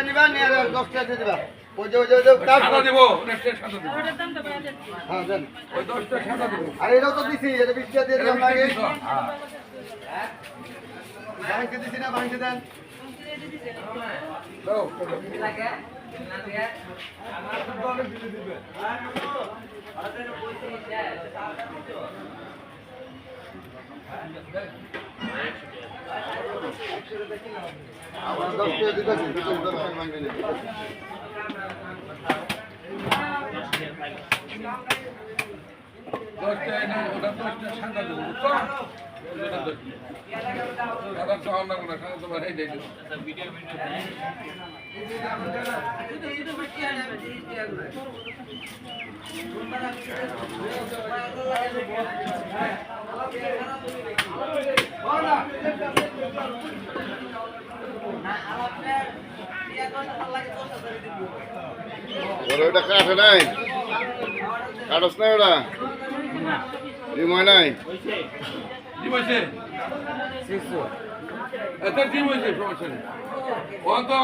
নিবা নিয়ে 10 টাকা দিয়ে দিবা ওই যে সাদা দেব নেক্সট সাদা দেব ওটার দামটা বলা যাচ্ছে হ্যাঁ দেন ওই 10টা সাদা দেব আর এটাও তো দিছি এটা 20 টাকা দিয়ে দিলাম লাগে ব্যাংকে দিছি না ব্যাংকে দেন দাও আমার 10 টাকা দিতেছি 10 টাকা ব্যাংকে নেই দশটা এনে ওটা 10টা সাদা দেব তো সাদা তো আমরা না সাদা তো বাড়াই দেই ওটা কাটে নাই কাটস নাই ওটা রিময় নাই কি হইছে এটা কি হইছে সমস্যা নেই ও তো